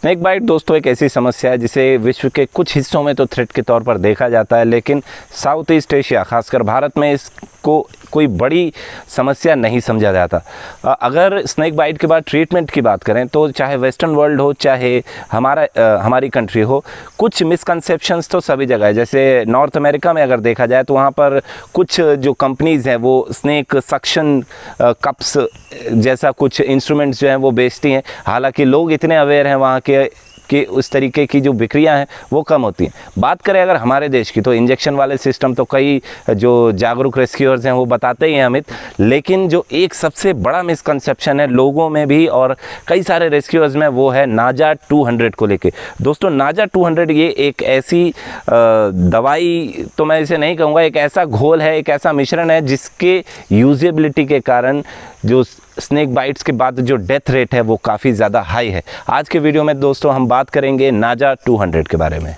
Snake bite दोस्तों एक ऐसी समस्या है जिसे विश्व के कुछ हिस्सों में तो थ्रेट के तौर पर देखा जाता है, लेकिन साउथ ईस्ट एशिया खासकर भारत में इसको कोई बड़ी समस्या नहीं समझा जाता। अगर स्नेक बाइट के बाद ट्रीटमेंट की बात करें तो चाहे वेस्टर्न वर्ल्ड हो चाहे हमारी कंट्री हो, कुछ मिसकंसेप्शंस तो सभी जगह है। जैसे नॉर्थ अमेरिका में अगर देखा जाए तो वहाँ पर कुछ जो कंपनीज़ हैं वो स्नेक सक्शन कप्स जैसा कुछ इंस्ट्रूमेंट्स जो हैं वो बेचती हैं। हालांकि लोग इतने अवेयर हैं वहाँ के कि उस तरीके की जो बिक्रियां हैं वो कम होती हैं। बात करें अगर हमारे देश की तो इंजेक्शन वाले सिस्टम तो कई जो जागरूक रेस्क्यूअर्स हैं वो बताते ही हैं अमित, लेकिन जो एक सबसे बड़ा मिसकंसेप्शन है लोगों में भी और कई सारे रेस्क्यूअर्स में वो है नाजा 200 को लेके। दोस्तों नाजा 200 ये एक ऐसी दवाई तो मैं इसे नहीं कहूँगा, एक ऐसा घोल है, एक ऐसा मिश्रण है जिसके यूजेबिलिटी के कारण जो स्नेक बाइट्स के बाद जो डेथ रेट है वो काफ़ी ज़्यादा हाई है। आज के वीडियो में दोस्तों हम बात करेंगे नाजा 200 के बारे में।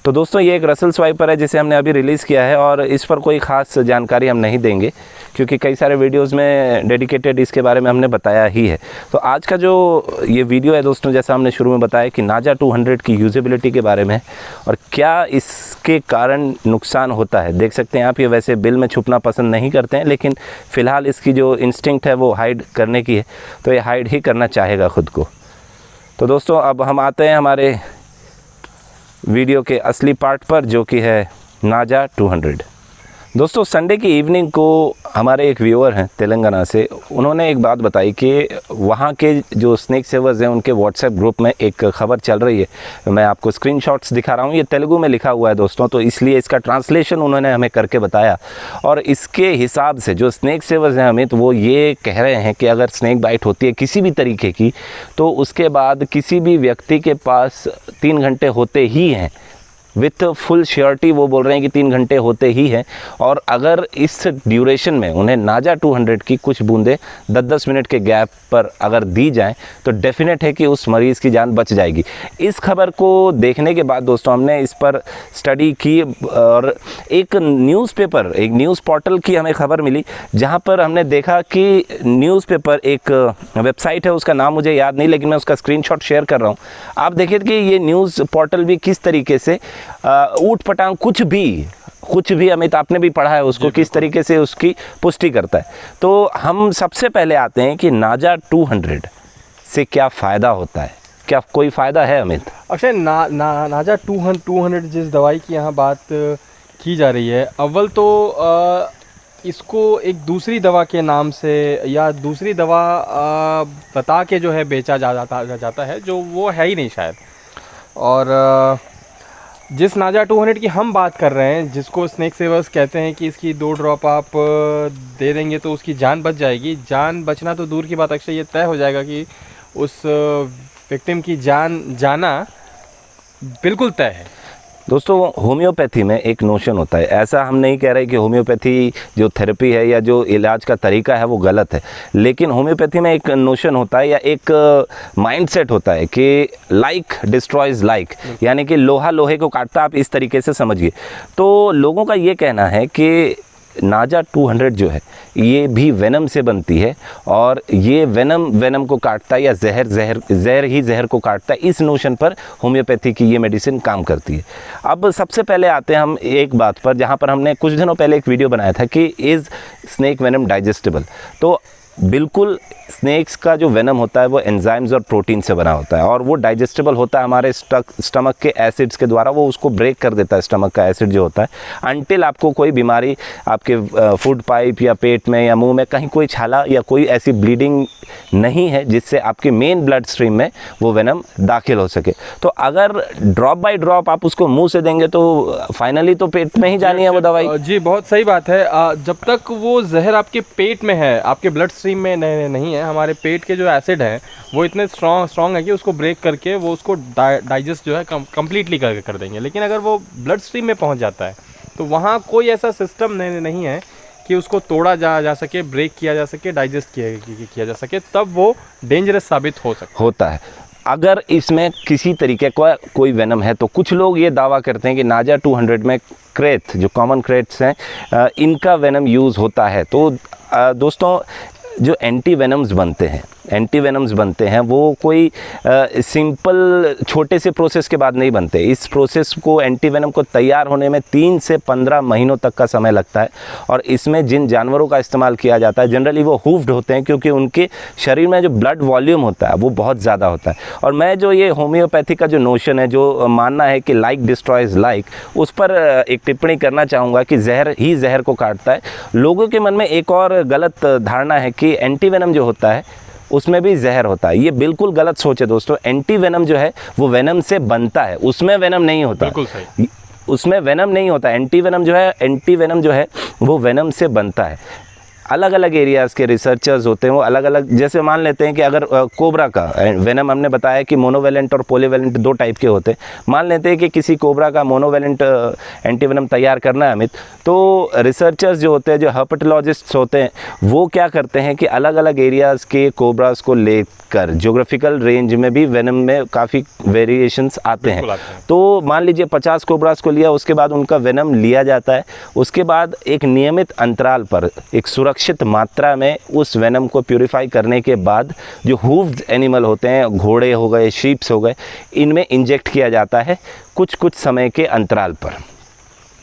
तो दोस्तों ये एक रसल स्वाइपर है जिसे हमने अभी रिलीज़ किया है और इस पर कोई ख़ास जानकारी हम नहीं देंगे क्योंकि कई सारे वीडियोस में डेडिकेटेड इसके बारे में हमने बताया ही है। तो आज का जो ये वीडियो है दोस्तों, जैसा हमने शुरू में बताया कि नाजा 200 की यूजेबिलिटी के बारे में और क्या इसके कारण नुकसान होता है। देख सकते हैं आप, ये वैसे बिल में छुपना पसंद नहीं करते हैं, लेकिन फ़िलहाल इसकी जो इंस्टिंक्ट है वो हाइड करने की है, तो ये हाइड ही करना चाहेगा ख़ुद को। तो दोस्तों अब हम आते हैं हमारे वीडियो के असली पार्ट पर, जो कि है नाजा 200। दोस्तों संडे की इवनिंग को हमारे एक व्यूअर हैं तेलंगाना से, उन्होंने एक बात बताई कि वहाँ के जो स्नेक सेवर्स हैं उनके व्हाट्सएप ग्रुप में एक ख़बर चल रही है। मैं आपको स्क्रीनशॉट्स दिखा रहा हूँ, ये तेलुगु में लिखा हुआ है दोस्तों, तो इसलिए इसका ट्रांसलेशन उन्होंने हमें करके बताया। और इसके हिसाब से जो स्नेक सेवर्स हैं हमें, तो वो ये कह रहे हैं कि अगर स्नेक बाइट होती है किसी भी तरीके की तो उसके बाद किसी भी व्यक्ति के पास 3 घंटे होते ही हैं, विथ फुल श्योरिटी वो बोल रहे हैं कि 3 घंटे होते ही हैं। और अगर इस ड्यूरेशन में उन्हें नाजा 200 की कुछ बूंदें 10-10 मिनट के गैप पर अगर दी जाएं तो डेफिनेट है कि उस मरीज़ की जान बच जाएगी। इस खबर को देखने के बाद दोस्तों हमने इस पर स्टडी की और एक न्यूज़पेपर, एक न्यूज़ पोर्टल की हमें खबर मिली जहाँ पर हमने देखा कि न्यूज़पेपर, एक वेबसाइट है उसका नाम मुझे याद नहीं, लेकिन मैं उसका स्क्रीनशॉट शेयर कर रहा हूँ। आप देखिए कि ये न्यूज़ पोर्टल भी किस तरीके से ऊट पटांग कुछ भी अमित आपने भी पढ़ा है उसको, किस तरीके से उसकी पुष्टि करता है। तो हम सबसे पहले आते हैं कि नाजा 200 से क्या फ़ायदा होता है, क्या कोई फ़ायदा है अमित? अक्षय, नाजा 200 जिस दवाई की यहाँ बात की जा रही है, अव्वल तो इसको एक दूसरी दवा के नाम से या दूसरी दवा बता के जो है बेचा जाता है, जो वो है ही नहीं शायद। और जिस नाजा 200 की हम बात कर रहे हैं, जिसको स्नेक सेवर्स कहते हैं कि इसकी 2 ड्रॉप आप दे देंगे तो उसकी जान बच जाएगी। जान बचना तो दूर की बात, अक्सर ये तय हो जाएगा कि उस विक्टिम की जान जाना बिल्कुल तय है। दोस्तों होम्योपैथी में एक नोशन होता है, ऐसा हम नहीं कह रहे कि होम्योपैथी जो थेरेपी है या जो इलाज का तरीका है वो गलत है, लेकिन होम्योपैथी में एक नोशन होता है या एक माइंडसेट होता है कि लाइक डिस्ट्रॉयज लाइक, यानी कि लोहा लोहे को काटता, आप इस तरीके से समझिए। तो लोगों का ये कहना है कि नाजा 200 जो है ये भी वेनम से बनती है और ये वेनम को काटता है या जहर ही जहर को काटता है। इस नोशन पर होम्योपैथी की ये मेडिसिन काम करती है। अब सबसे पहले आते हैं हम एक बात पर, जहाँ पर हमने कुछ दिनों पहले एक वीडियो बनाया था कि इज़ स्नेक वेनम डाइजेस्टेबल। तो बिल्कुल स्नेक्स का जो वेनम होता है वो एंजाइम्स और प्रोटीन से बना होता है और वो डाइजेस्टेबल होता है हमारे स्टमक के एसिड्स के द्वारा, वो उसको ब्रेक कर देता है स्टमक का एसिड जो होता है, अनटिल आपको कोई बीमारी आपके फूड पाइप या पेट में या मुंह में कहीं कोई छाला या कोई ऐसी ब्लीडिंग नहीं है जिससे आपके मेन ब्लड स्ट्रीम में वो वेनम दाखिल हो सके। तो अगर ड्रॉप बाय ड्रॉप आप उसको मुंह से देंगे तो फाइनली तो पेट में ही जानी है वो दवाई। जी बहुत सही बात है। जब तक वो जहर आपके पेट में है, आपके ब्लड स्ट्रीम में नहीं है, हमारे पेट के जो एसिड हैं वो इतने स्ट्रॉन्ग है कि उसको ब्रेक करके वो उसको डाइजेस्ट जो है कम्प्लीटली कर देंगे। लेकिन अगर वो ब्लड स्ट्रीम में पहुंच जाता है तो वहाँ कोई ऐसा सिस्टम नहीं है कि उसको तोड़ा जा सके, ब्रेक किया जा सके, डाइजेस्ट किया जा सके, तब वो डेंजरस साबित होता है। अगर इसमें किसी तरीके का कोई वेनम है तो कुछ लोग ये दावा करते हैं कि नाजा 200 में क्रेथ, जो कॉमन क्रेथ्स हैं, इनका वेनम यूज़ होता है। तो दोस्तों जो एंटी वेनम्स बनते हैं एंटीवेनम्स बनते हैं वो कोई सिंपल छोटे से प्रोसेस के बाद नहीं बनते। इस प्रोसेस को एंटीवेनम को तैयार होने में 3 से 15 महीनों तक का समय लगता है। और इसमें जिन जानवरों का इस्तेमाल किया जाता है जनरली वो हूफ्ड होते हैं, क्योंकि उनके शरीर में जो ब्लड वॉल्यूम होता है वो बहुत ज़्यादा होता है। और मैं जो ये होम्योपैथी का जो नोशन है, जो मानना है कि लाइक डिस्ट्रॉयज लाइक, उस पर एक टिप्पणी करना चाहूँगा कि जहर ही जहर को काटता है। लोगों के मन में एक और गलत धारणा है कि एंटीवेनम जो होता है उसमें भी जहर होता है। ये बिल्कुल गलत सोच है दोस्तों। एंटीवेनम जो है वो वेनम से बनता है, उसमें वेनम नहीं होता। बिल्कुल सही। उसमें वेनम नहीं होता। एंटीवेनम जो है वो वेनम से बनता है। अलग अलग एरियाज़ के रिसर्चर्स होते हैं, वो अलग अलग, जैसे मान लेते हैं कि अगर कोबरा का वेनम हमने बताया कि मोनोवेलेंट और पॉलीवेलेंट 2 टाइप के होते हैं। मान लेते हैं कि किसी कोबरा का मोनोवेलेंट एंटीवेनम तैयार करना है अमित, तो रिसर्चर्स जो होते हैं, जो हर्पेटोलॉजिस्ट्स होते हैं, वो क्या करते हैं कि अलग अलग एरियाज़ के कोबरास को लेकर ज्योग्राफिकल रेंज में भी वेनम में काफ़ी वेरिएशंस आते हैं। तो मान लीजिए 50 कोबरास को लिया, उसके बाद उनका वेनम लिया जाता है। उसके बाद एक नियमित अंतराल पर एक सुरक्षित मात्रा में उस वेनम को प्यूरिफाई करने के बाद जो हूव्ड एनिमल होते हैं, घोड़े हो गए, शीप्स हो गए, इनमें इंजेक्ट किया जाता है कुछ कुछ समय के अंतराल पर।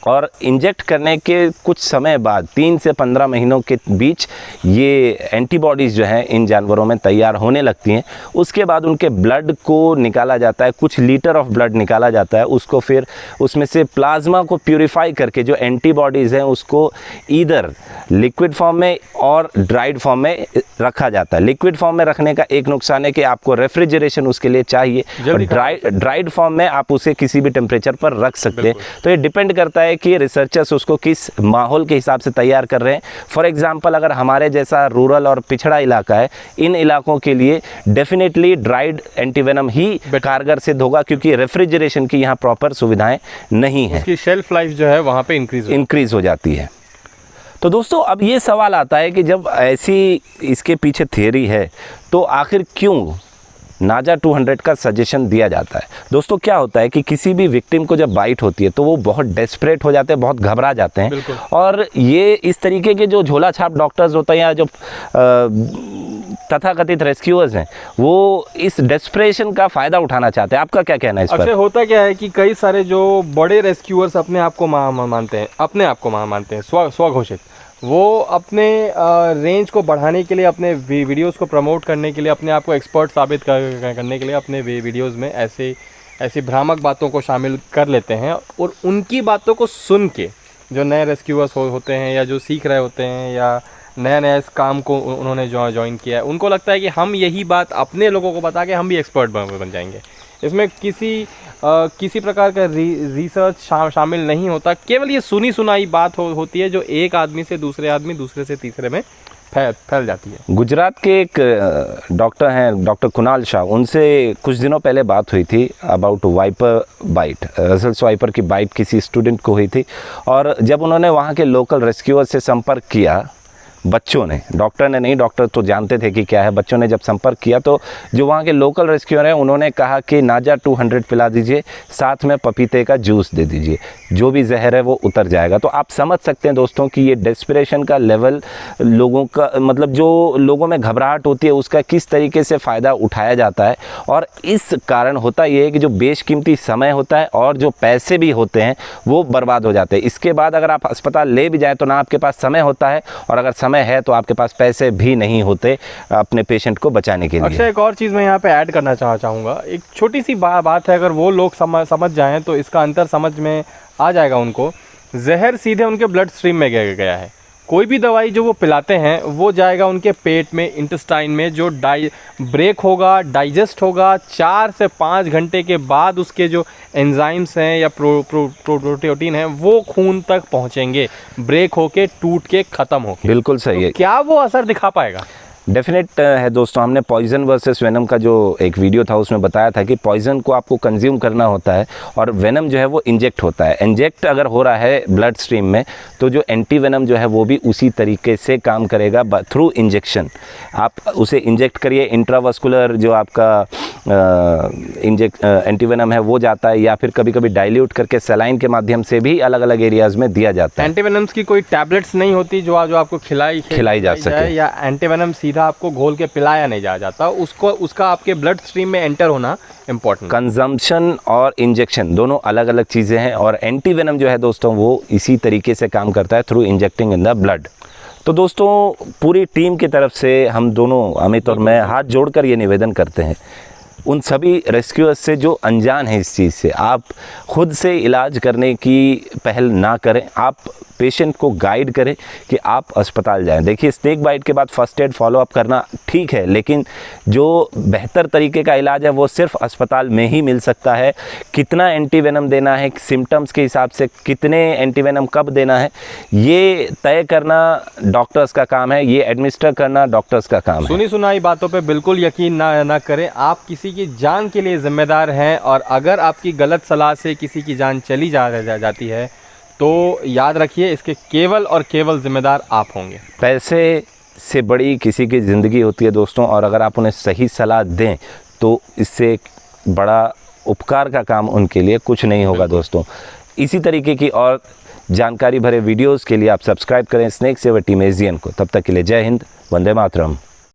और इंजेक्ट करने के कुछ समय बाद 3 से 15 महीनों के बीच ये एंटीबॉडीज़ जो हैं इन जानवरों में तैयार होने लगती हैं। उसके बाद उनके ब्लड को निकाला जाता है, कुछ लीटर ऑफ ब्लड निकाला जाता है। उसको फिर उसमें से प्लाज्मा को प्यूरिफाई करके जो एंटीबॉडीज़ हैं उसको ईदर लिक्विड फॉर्म में और ड्राइड फॉर्म में रखा जाता है। लिक्विड फॉर्म में रखने का एक नुकसान है कि आपको रेफ्रिजरेशन उसके लिए चाहिए, और ड्राइड फॉर्म में आप उसे किसी भी टेम्परेचर पर रख सकते हैं। तो ये डिपेंड करता है कि रिसर्चर्स उसको किस माहौल के हिसाब से तैयार कर रहे हैं। फॉर एग्जांपल अगर हमारे जैसा रूरल और पिछड़ा इलाका है, इन इलाकों के लिए डेफिनेटली ड्राइड एंटीवेनम ही कारगर सिद्ध होगा, क्योंकि रेफ्रिजरेशन की यहाँ प्रॉपर सुविधाएं नहीं है। उसकी शेल्फ लाइफ जो है वहाँ पे इंक्रीज हो जाती है। तो दोस्तों अब ये सवाल आता है कि जब ऐसी इसके पीछे थियरी है तो आखिर क्यों नाजा 200 का सजेशन दिया जाता है। दोस्तों क्या होता है कि किसी भी विक्टिम को जब बाइट होती है तो वो बहुत डेस्परेट हो जाते हैं, बहुत घबरा जाते हैं। और ये इस तरीके के जो झोला छाप डॉक्टर्स होते हैं या जो तथाकथित रेस्क्यूअर्स हैं, वो इस डेस्परेशन का फ़ायदा उठाना चाहते हैं। आपका क्या कहना है इस पर? होता क्या है कि कई सारे जो बड़े रेस्क्यूअर्स अपने आप को महान मानते हैं, स्वघोषित, वो अपने रेंज को बढ़ाने के लिए, अपने वीडियोस को प्रमोट करने के लिए, अपने आप को एक्सपर्ट साबित करने के लिए अपने वीडियोस में ऐसी भ्रामक बातों को शामिल कर लेते हैं। और उनकी बातों को सुन के जो नए रेस्क्यूअर्स होते हैं या जो सीख रहे होते हैं या नया इस काम को उन्होंने ज्वाइन किया है, उनको लगता है कि हम यही बात अपने लोगों को बता के हम भी एक्सपर्ट बन जाएंगे। इसमें किसी प्रकार का रिसर्च शामिल नहीं होता। केवल ये सुनी सुनाई बात होती है जो एक आदमी से दूसरे आदमी, दूसरे से तीसरे में फैल जाती है। गुजरात के एक डॉक्टर हैं, डॉक्टर कुणाल शाह, उनसे कुछ दिनों पहले बात हुई थी about viper bite, Russell's viper की बाइट किसी स्टूडेंट को हुई थी। और जब उन्होंने वहाँ के लोकल रेस्क्यूअर से संपर्क किया, बच्चों ने, डॉक्टर ने नहीं, डॉक्टर तो जानते थे कि क्या है, बच्चों ने जब संपर्क किया तो जो वहाँ के लोकल रेस्क्यूअर हैं उन्होंने कहा कि नाजा 200 पिला दीजिए, साथ में पपीते का जूस दे दीजिए, जो भी जहर है वो उतर जाएगा। तो आप समझ सकते हैं दोस्तों कि ये डेस्परेशन का लेवल लोगों का, मतलब जो लोगों में घबराहट होती है उसका किस तरीके से फ़ायदा उठाया जाता है। और इस कारण होता ये है कि जो बेशकीमती समय होता है और जो पैसे भी होते हैं वो बर्बाद हो जाते हैं। इसके बाद अगर आप अस्पताल ले भी जाएँ तो ना आपके पास समय होता है, और अगर समय है तो आपके पास पैसे भी नहीं होते अपने पेशेंट को बचाने के लिए। अच्छा, एक और चीज़ मैं यहाँ पे ऐड करना चाहूँगा। एक छोटी सी बात है, अगर वो लोग समझ जाएं तो इसका अंतर समझ में आ जाएगा उनको। जहर सीधे उनके ब्लड स्ट्रीम में गया है। कोई भी दवाई जो वो पिलाते हैं वो जाएगा उनके पेट में, इंटेस्टाइन में, जो ब्रेक होगा, डाइजेस्ट होगा। 4 से 5 घंटे के बाद उसके जो एंजाइम्स हैं या प्रोटीन हैं वो खून तक पहुंचेंगे, ब्रेक होके, टूट के, ख़त्म होके। बिल्कुल सही है। क्या वो असर दिखा पाएगा? डेफिनेट है दोस्तों। हमने पॉइजन वर्सेस वेनम का जो एक वीडियो था उसमें बताया था कि पॉइजन को आपको कंज्यूम करना होता है और वेनम जो है वो इंजेक्ट होता है। इंजेक्ट अगर हो रहा है ब्लड स्ट्रीम में तो जो एंटी वेनम जो है वो भी उसी तरीके से काम करेगा थ्रू इंजेक्शन। आप उसे इंजेक्ट करिए, इंट्रावास्कुलर जो आपका एंटी वेनम है वो जाता है, या फिर कभी कभी डाइल्यूट करके सलाइन के माध्यम से भी अलग अलग एरियाज़ में दिया जाता है। एंटी वेनम्स की कोई टैबलेट्स नहीं होती जो आपको खिलाई जा सके, या एंटी वेनम सीधा सीधा आपको घोल के पिलाया नहीं जा जाता, उसको उसका आपके ब्लड स्ट्रीम में एंटर होना इम्पोर्टेंट। कंजम्पशन और इंजेक्शन दोनों अलग अलग चीज़ें हैं, और एंटीवेनम जो है दोस्तों वो इसी तरीके से काम करता है, through injecting in the blood. तो दोस्तों पूरी टीम की तरफ से हम दोनों, अमित और मैं, हाथ जोड़कर ये निवेदन करते हैं उन सभी रेस्क्यूअर्स से जो अनजान हैं इस चीज़ से, आप खुद से इलाज करने की पहल ना करें, आप पेशेंट को गाइड करें कि आप अस्पताल जाएं। देखिए, स्नेक बाइट के बाद फर्स्ट एड फॉलो अप करना ठीक है, लेकिन जो बेहतर तरीके का इलाज है वो सिर्फ अस्पताल में ही मिल सकता है। कितना एंटीवेनम देना है, सिम्टम्स के हिसाब से कितने एंटीवेनम कब देना है, ये तय करना डॉक्टर्स का काम है, ये एडमिनिस्टर करना डॉक्टर्स का काम है। सुनी सुनाई बातों पे बिल्कुल यकीन ना करें, आप किसी की जान के लिए जिम्मेदार हैं, और अगर आपकी गलत सलाह से किसी की जान चली जाती है तो याद रखिए इसके केवल और केवल जिम्मेदार आप होंगे। पैसे से बड़ी किसी की ज़िंदगी होती है दोस्तों, और अगर आप उन्हें सही सलाह दें तो इससे बड़ा उपकार का काम उनके लिए कुछ नहीं होगा दोस्तों। इसी तरीके की और जानकारी भरे वीडियोस के लिए आप सब्सक्राइब करें स्नेक सेवर टीम एशियन को। तब तक के लिए जय हिंद, वंदे मातरम।